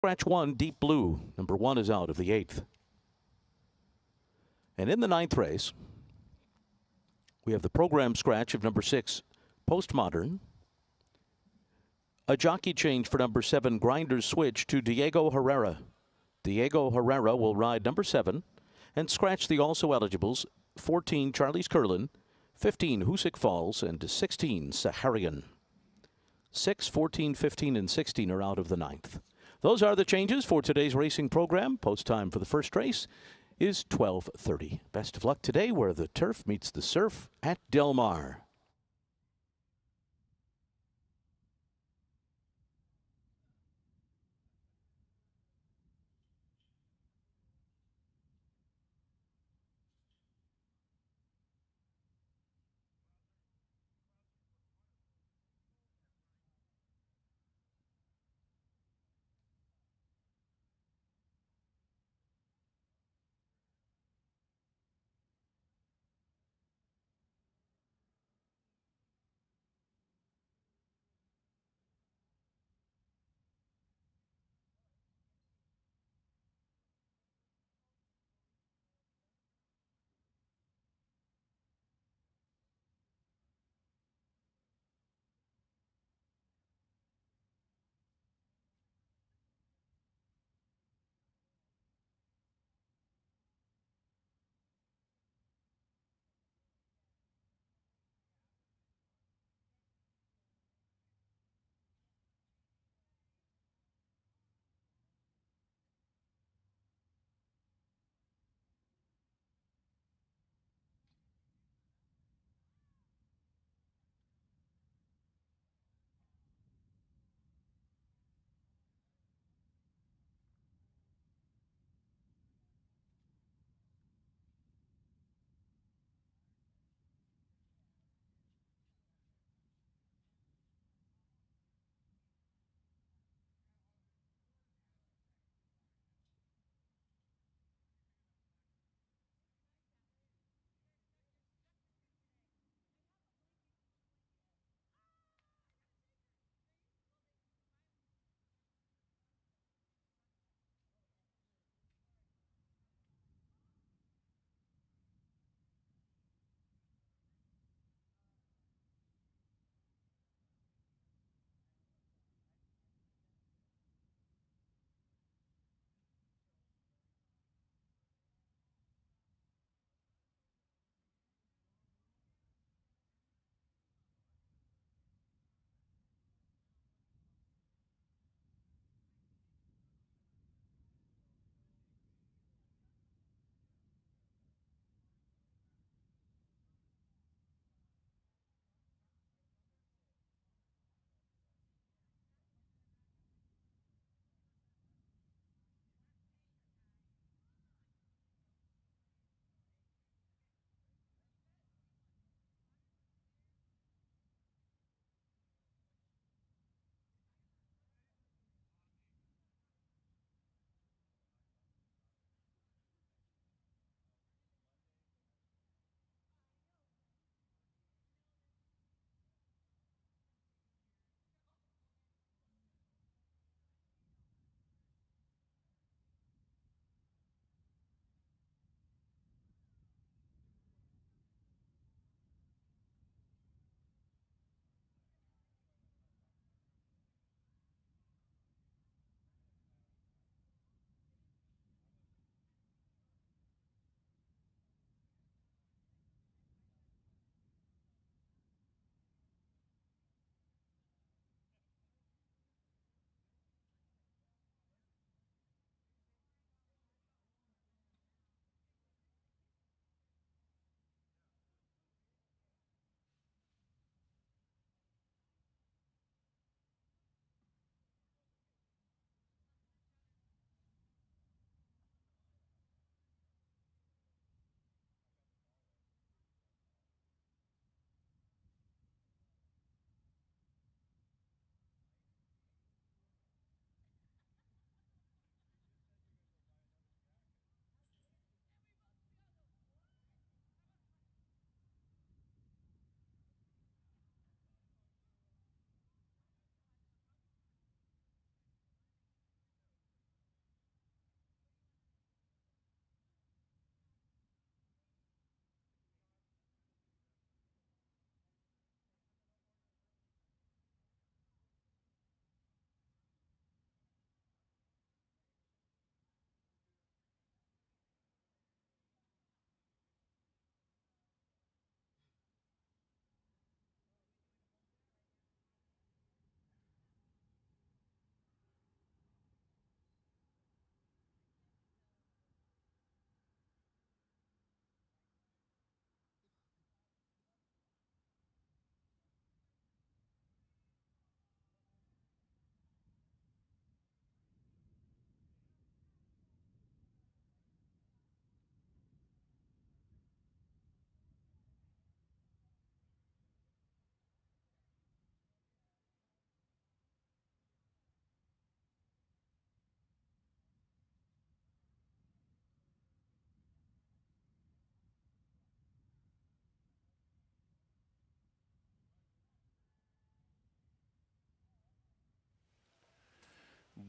Scratch 1, deep blue. Number 1 is out of the 8th. And in the 9th race, we have the program scratch of number 6, Postmodern. A jockey change for number 7, Grinder's Switch, to Diego Herrera. Diego Herrera will ride number 7 and scratch the also eligibles 14, Charlie's Curlin, 15, Hoosick Falls, and 16, Saharian. 6, 14, 15, and 16 are out of the 9th. Those are the changes for today's racing program. Post time for the first race is 12:30. Best of luck today where the turf meets the surf at Del Mar.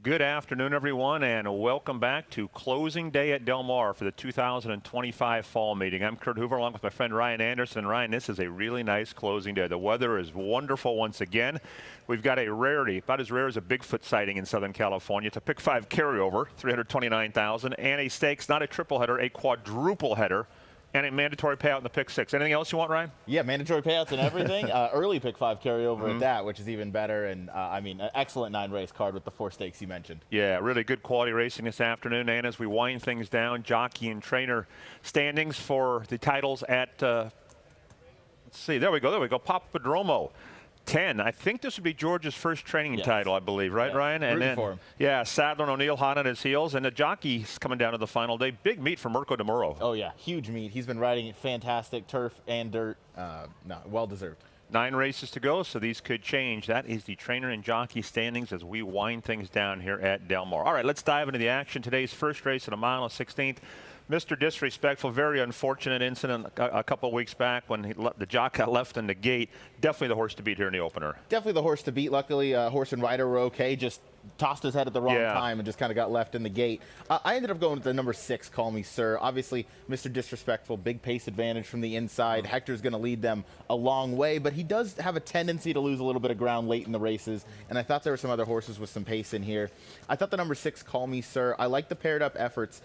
Good afternoon, everyone, and welcome back to closing day at Del Mar for the 2025 fall meeting. I'm Kurt Hoover along with my friend Ryan Anderson. Ryan, this is a really nice closing day. The weather is wonderful once again. We've got a rarity, about as rare as a Bigfoot sighting in Southern California. It's a pick 5 carryover, 329,000, and a stakes, not a triple header, a quadruple header, and a mandatory payout in the pick 6. Anything else you want, Ryan? Yeah, mandatory payouts and everything. Early pick 5 carryover at that, which is even better. And I mean, an excellent 9-race card with the 4 stakes you mentioned. Yeah, really good quality racing this afternoon. And as we wind things down, jockey and trainer standings for the titles at, let's see, there we go, Papadromo. 10. I think this would be George's first training title, I believe, right, Ryan? And rooting then, for him. yeah, Sadler and O'Neill hot on his heels, and the jockey's coming down to the final day. Big meet for Mirko de Muro. Oh, yeah, huge meet. He's been riding it fantastic, turf and dirt. No, well-deserved. 9 races to go, so these could change. That is the trainer and jockey standings as we wind things down here at Del Mar. All right, let's dive into the action. Today's first race at a mile and 16th. Mr. Disrespectful, very unfortunate incident a couple of weeks back when the jock got left in the gate. Definitely the horse to beat here in the opener. Definitely the horse to beat. Luckily, horse and rider were okay. Just tossed his head at the wrong time and just kind of got left in the gate. I ended up going with the number 6, Call Me Sir. Obviously, Mr. Disrespectful, big pace advantage from the inside. Hector's going to lead them a long way, but he does have a tendency to lose a little bit of ground late in the races, and I thought there were some other horses with some pace in here. I thought the number 6, Call Me Sir, I like the paired up efforts,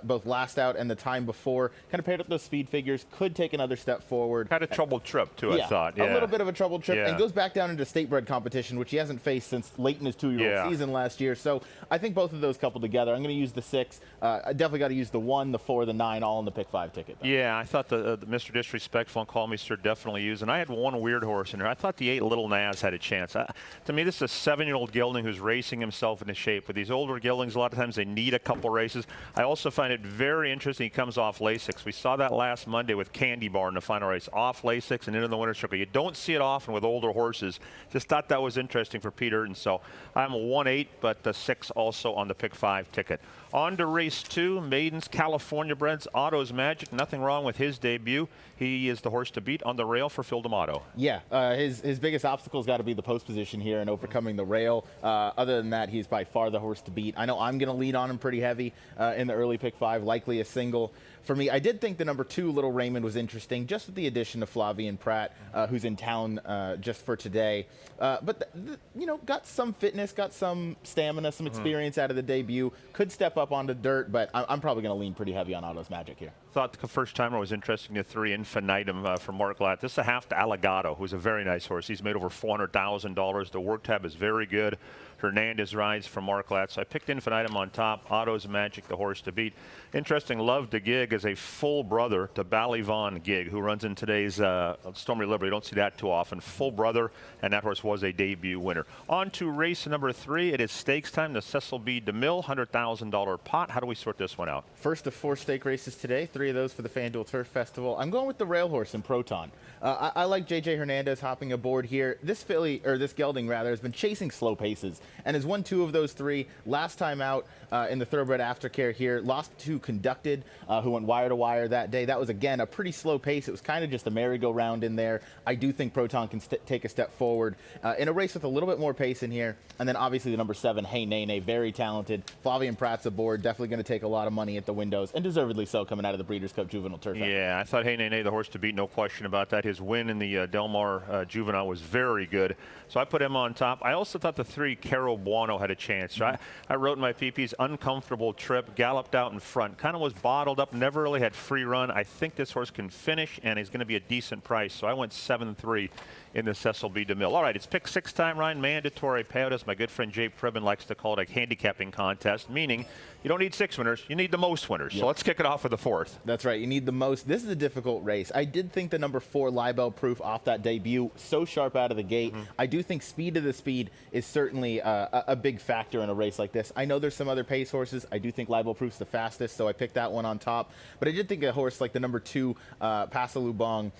both last out and the time before. Kind of paired up those speed figures, could take another step forward. Had a troubled trip, too, I thought. A little bit of a troubled trip, and goes back down into state-bred competition, which he hasn't faced since late in his 2-year-old season last year. So I think both of those coupled together. I'm going to use the 6. I definitely got to use the 1, the 4, the 9, all in the pick 5 ticket, though. Yeah, I thought the Mr. Disrespectful and Call Me Sir definitely used. And I had one weird horse in there. I thought the 8, Little Naz, had a chance. To me, this is a 7-year-old gelding who's racing himself into shape. With these older geldings, a lot of times they need a couple races. I also find it very interesting he comes off Lasix. We saw that last Monday with Candy Bar in the final race, off Lasix and into the winner's circle. You don't see it often with older horses. Just thought that was interesting for Peter, and so I'm a 1-8, but the 6 also on the pick 5 ticket. On to race 2, Maidens, California Breds, Otto's Magic. Nothing wrong with his debut. He is the horse to beat on the rail for Phil D'Amato. Yeah, his biggest obstacle's got to be the post position here and overcoming the rail. Other than that, he's by far the horse to beat. I know I'm going to lead on him pretty heavy in the early pick 5, likely a single. For me, I did think the number 2, Little Raymond, was interesting, just with the addition of Flavian Pratt, who's in town just for today. But, you know, got some fitness, got some stamina, some experience out of the debut. Could step up onto dirt, but I'm probably going to lean pretty heavy on Otto's Magic here. Thought the first timer was interesting, the 3, Infinitum from Mark Latt. This is a half to Allegado, who's a very nice horse. He's made over $400,000. The work tab is very good. Hernandez rides from Mark Latt. So I picked Infinitum on top. Otto's Magic, the horse to beat. Interesting, Love to Gig is a full brother to Ballyvon Gig, who runs in today's Stormy Liberty. You don't see that too often. Full brother, and that horse was a debut winner. On to race number 3. It is stakes time. The Cecil B. DeMille, $100,000 pot. How do we sort this one out? First of 4 stake races today, 3 of those for the FanDuel Turf Festival. I'm going with the rail horse in Proton. I like J.J. Hernandez hopping aboard here. This filly, or this gelding rather, has been chasing slow paces and has won 2 of those 3. Last time out in the thoroughbred aftercare here, lost to Conducted, who went wire to wire that day. That was, again, a pretty slow pace. It was kind of just a merry-go-round in there. I do think Proton can take a step forward in a race with a little bit more pace in here. And then obviously the number 7, Hey Nene, very talented. Flavian Pratt's aboard, definitely going to take a lot of money at the windows, and deservedly so coming out of the Breeders' Cup Juvenile Turf. Yeah, I thought Hey Nene, the horse to beat, no question about that. His win in the Del Mar Juvenile was very good. So I put him on top. I also thought the 3, Caro Buono, had a chance. So I wrote in my PPs, uncomfortable trip, galloped out in front, kind of was bottled up, never really had free run. I think this horse can finish, and he's going to be a decent price. So I went 7-3 in the Cecil B. DeMille. All right, it's pick 6 time, Ryan. Mandatory payout, as my good friend Jay Pribben likes to call it, a handicapping contest, meaning you don't need 6 winners, you need the most winners. Yep. So let's kick it off with the 4th. That's right, you need the most. This is a difficult race. I did think the number 4, Libel Proof, off that debut, so sharp out of the gate. I do think speed of the speed is certainly a big factor in a race like this. I know there's some other pace horses. I do think Libel Proof's the fastest, so I picked that one on top. But I did think a horse like the number 2, Pasalubong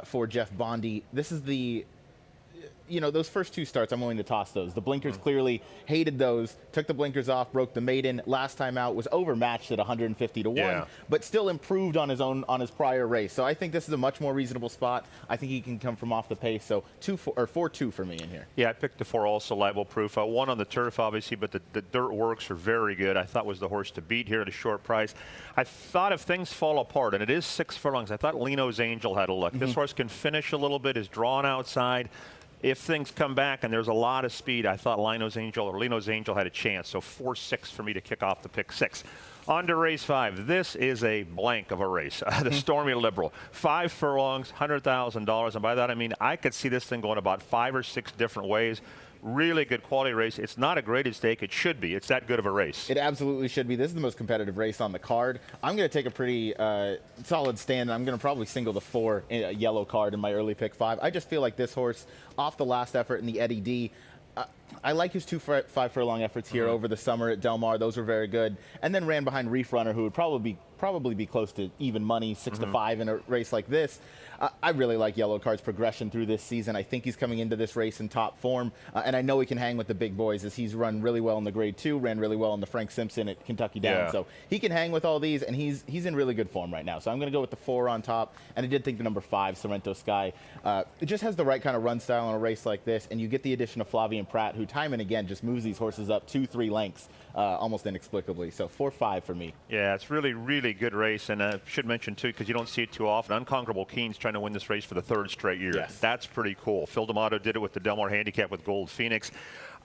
for Jeff Bondi. This is the those first 2 starts, I'm willing to toss those. The blinkers clearly hated those, took the blinkers off, broke the maiden. Last time out was overmatched at 150 to 1, but still improved on his prior race. So I think this is a much more reasonable spot. I think he can come from off the pace. So 4-2 for me in here. Yeah, I picked the 4 also, libel proof. 1 on the turf, obviously, but the dirt works are very good. I thought was the horse to beat here at a short price. I thought if things fall apart, and it is 6 furlongs, I thought Leno's Angel had a look. This horse can finish a little bit, is drawn outside. If things come back and there's a lot of speed, I thought Leno's Angel had a chance. So 4-6 for me to kick off the pick 6. On to race 5. This is a blank of a race. The Stormy Liberal. 5 furlongs, $100,000. And by that I mean I could see this thing going about 5 or 6 different ways. Really good quality race. It's not a graded stake. It should be. It's that good of a race. It absolutely should be. This is the most competitive race on the card. I'm going to take a pretty solid stand. I'm going to probably single the 4 yellow card in my early pick 5. I just feel like this horse, off the last effort in the Eddie D, I like his 2 5 furlong efforts here over the summer at Del Mar. Those were very good. And then ran behind Reef Runner, who would probably be close to even money, 6 to 5 in a race like this. I really like Yellow Card's progression through this season. I think he's coming into this race in top form, and I know he can hang with the big boys, as he's run really well in the Grade 2, ran really well in the Frank Simpson at Kentucky Downs. So he can hang with all these, and he's in really good form right now. So I'm going to go with the 4 on top, and I did think the number 5, Sorrento Sky, it just has the right kind of run style in a race like this, and you get the addition of Flavian Pratt, who time and again just moves these horses up 2-3 lengths almost inexplicably. So 4-5 for me. Yeah, it's really, really good race, and I should mention too, because you don't see it too often, Unconquerable Keen's trying to win this race for the 3rd straight year. Yes. That's pretty cool. Phil D'Amato did it with the Del Mar Handicap with Gold Phoenix.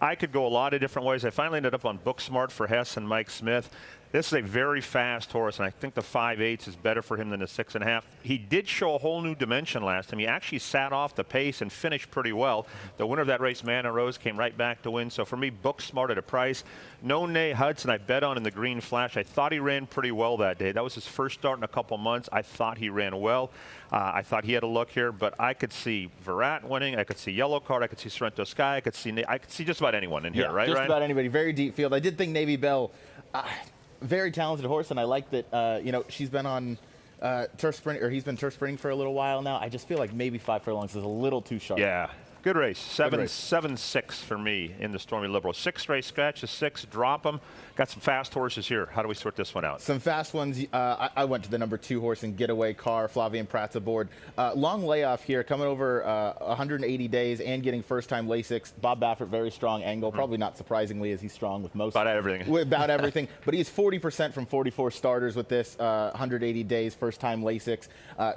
I could go a lot of different ways. I finally ended up on Booksmart for Hess and Mike Smith. This is a very fast horse, and I think the 5/8 is better for him than the 6.5. He did show a whole new dimension last time. He actually sat off the pace and finished pretty well. The winner of that race, Mana Rose, came right back to win. So for me, Booksmart at a price. No Nay Hudson, I bet on in the Green Flash. I thought he ran pretty well that day. That was his first start in a couple months. I thought he ran well. I thought he had a look here, but I could see Virat winning. I could see Yellow Card. I could see Sorrento Sky. I could see just about anyone in here, right? Just Ryan? about anybody. Very deep field. I did think Navy Bell. Very talented horse, and I like that. She's been on turf sprint, or he's been turf sprinting for a little while now. I just feel like maybe 5 furlongs is a little too sharp. Yeah, good race. 7-6 for me in the Stormy Liberal. 6 race scratch a 6, drop them. Got some fast horses here. How do we sort this one out? Some fast ones. I went to the number 2 horse in Getaway Car. Flavian Pratt's aboard. Long layoff here, coming over 180 days and getting first-time Lasix. Bob Baffert, very strong angle. Probably not surprisingly, as he's strong with most. About everything. About everything. But he's 40% from 44 starters with this 180 days first-time Lasix.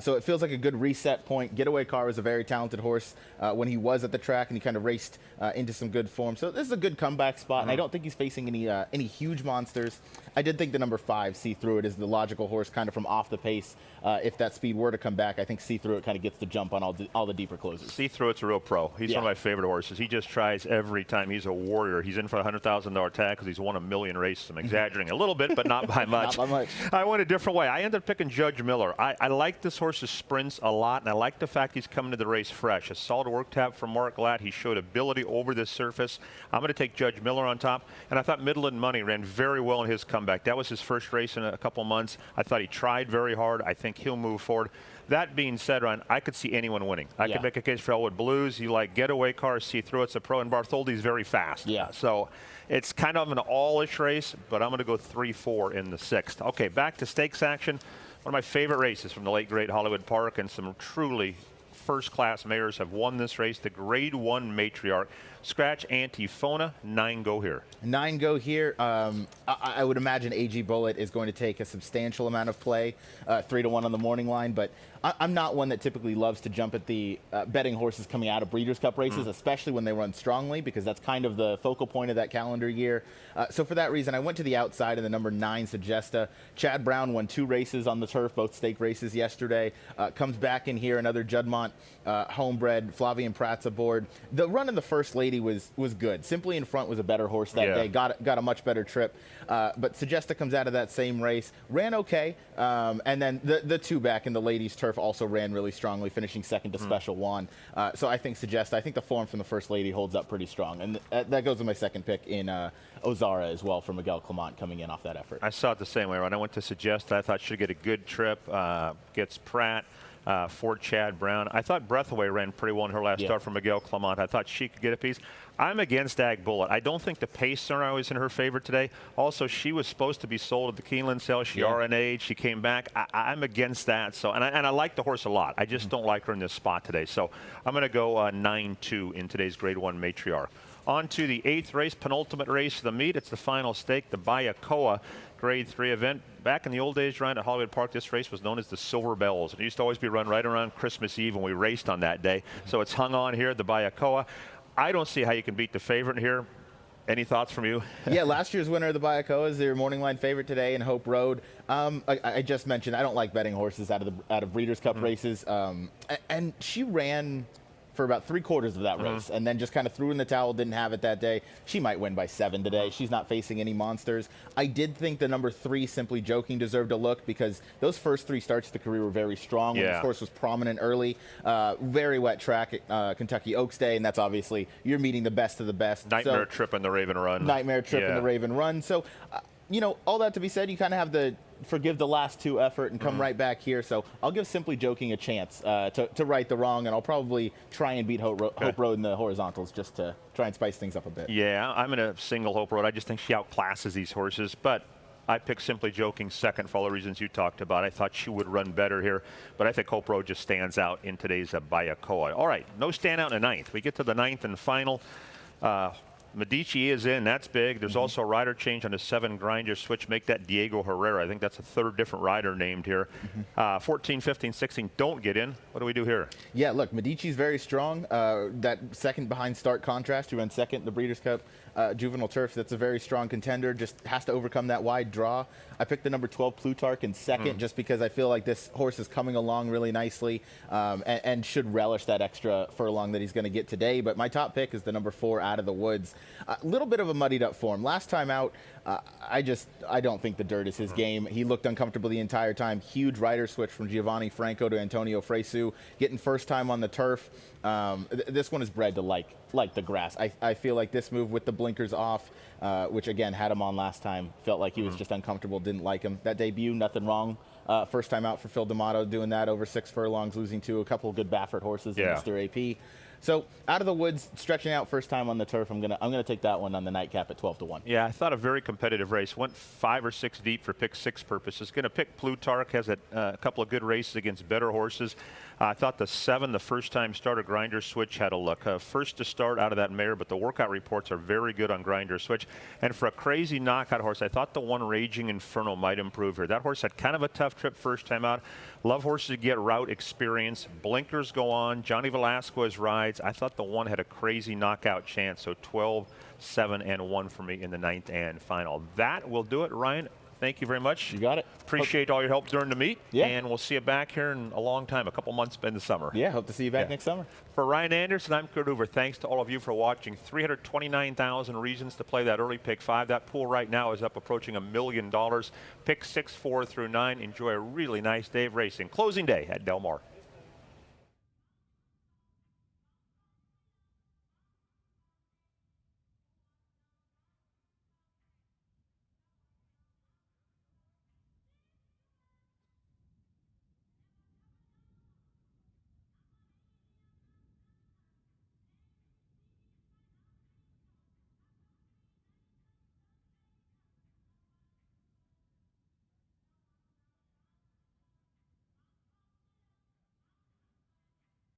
So it feels like a good reset point. Getaway Car was a very talented horse when he was at the track, and he kind of raced into some good form. So this is a good comeback spot, and I don't think he's facing any huge monsters. I did think the number 5, See Through It, is the logical horse kind of from off the pace. If that speed were to come back, I think See Through It kind of gets the jump on all the deeper closers. See Through It's a real pro. He's one of my favorite horses. He just tries every time. He's a warrior. He's in for a $100,000 tag because he's won a million races. I'm exaggerating a little bit, but not by much. Not by much. I went a different way. I ended up picking Judge Miller. I like this horse's sprints a lot, and I like the fact he's coming to the race fresh. A solid work tap from Mark Glatt. He showed ability over this surface. I'm going to take Judge Miller on top, and I thought Midland Money ran very well in his comeback. That was his first race in a couple months. I thought he tried very hard. I think he'll move forward. That being said, Ryan, I could see anyone winning. I could make a case for Elwood Blues. You like Getaway Cars, See Through It's a pro, and Bartholdi's very fast. So it's kind of an all-ish race, but I'm going to go 3-4 in the 6th. Okay, back to stakes action. One of my favorite races from the late, great Hollywood Park, and some truly first-class mares have won this race. The Grade 1 Matriarch. Scratch Antifona, 9 go here. 9 go here. I would imagine AG Bullet is going to take a substantial amount of play, 3-1 on the morning line, but I'm not one that typically loves to jump at the betting horses coming out of Breeders' Cup races, especially when they run strongly, because that's kind of the focal point of that calendar year. So for that reason, I went to the outside of the number 9, Suggesta. Chad Brown won 2 races on the turf, both stake races yesterday. Comes back in here, another Juddmonte homebred. Flavian Pratt's aboard. The run in the First Lady was good. Simply in Front was a better horse that day. Got a much better trip. But Suggesta comes out of that same race, ran okay, and then the 2 back in the ladies' turf also ran really strongly, finishing second to Special Juan. So I think Suggesta. I think the form from the First Lady holds up pretty strong, and that goes with my second pick in Ozara as well for Miguel Clement coming in off that effort. I saw it the same way, Ron. I went to Suggesta. I thought she'd get a good trip. Gets Pratt. for Chad Brown. I thought Breathaway ran pretty well in her last start from Miguel Clement. I thought she could get a piece. I'm against Ag Bullet. I don't think the pace scenario is in her favor today. Also, she was supposed to be sold at the Keeneland sale. She RNA'd. She came back. I'm against that. So, and I like the horse a lot. I just don't like her in this spot today. So I'm going to go 9-2 in today's Grade 1 Matriarch. On to the 8th race, penultimate race of the meet. It's the final stake, the Bayakoa Grade 3 event. Back in the old days, Ryan, at Hollywood Park, this race was known as the Silver Bells. It used to always be run right around Christmas Eve when we raced on that day. So it's hung on here, the Bayakoa. I don't see how you can beat the favorite here. Any thoughts from you? Yeah, last year's winner of the Bayakoa is their morning line favorite today in Hope Road. I just mentioned I don't like betting horses out of Breeders' Cup races, and she ran for about 3/4 of that race and then just kind of threw in the towel, didn't have it that day. She might win by 7 today. She's not facing any monsters. I did think the number 3, Simply Joking, deserved a look because those first 3 starts of the career were very strong. When this horse was prominent early. Very wet track at Kentucky Oaks Day, and that's obviously you're meeting the best of the best. Nightmare trip in the Raven Run. Nightmare trip in the Raven Run. So, you know, all that to be said, you kind of have the forgive the last 2 effort and come right back here. So I'll give Simply Joking a chance to right the wrong, and I'll probably try and beat Hope Road in the horizontals just to try and spice things up a bit. Yeah, I'm going to single Hope Road. I just think she outclasses these horses, but I picked Simply Joking second for all the reasons you talked about. I thought she would run better here, but I think Hope Road just stands out in today's Bayakoa. All right, no standout in the 9th. We get to the 9th and final. Medici is in. That's big. There's also a rider change on the 7 Grinder switch. Make that Diego Herrera. I think that's a 3rd different rider named here. 14, 15, 16 don't get in. What do we do here? Yeah, look, Medici's very strong. That second behind start Contrast, who ran second in the Breeders' Cup Juvenile Turf, that's a very strong contender. Just has to overcome that wide draw. I picked the number 12 Plutarch in second just because I feel like this horse is coming along really nicely and should relish that extra furlong that he's going to get today. But my top pick is the number 4 Out of the Woods. A little bit of a muddied up form. Last time out, I don't think the dirt is his game. He looked uncomfortable the entire time. Huge rider switch from Giovanni Franco to Antonio Fresu. Getting first time on the turf. This one is bred to like the grass. I feel like this move with the blinkers off, which again had him on last time, felt like he was just uncomfortable, didn't like him. That debut, nothing wrong. First time out for Phil D'Amato, doing that over 6 furlongs, losing to a couple of good Baffert horses in Mr. AP. So Out of the Woods, stretching out first time on the turf. I'm gonna take that one on the nightcap at 12-1. Yeah, I thought a very competitive race. Went 5 or 6 deep for pick 6 purposes. Going to pick Plutarch. Has a couple of good races against better horses. I thought the 7, the first time starter Grinder Switch, had a look. First to start out of that mare, but the workout reports are very good on Grinder Switch. And for a crazy knockout horse, I thought the 1 Raging Inferno might improve here. That horse had kind of a tough trip first time out. Love horses to get route experience. Blinkers go on. Johnny Velasquez rides. I thought the 1 had a crazy knockout chance. So 12, 7, and 1 for me in the 9th and final. That will do it, Ryan. Thank you very much. You got it. Appreciate all your help during the meet. Yeah. And we'll see you back here in a long time, a couple months in the summer. Yeah, hope to see you back next summer. For Ryan Anderson, I'm Kurt Hoover. Thanks to all of you for watching. 329,000 reasons to play that early pick 5. That pool right now is up approaching $1 million. Pick 6, 4 through 9. Enjoy a really nice day of racing. Closing day at Del Mar.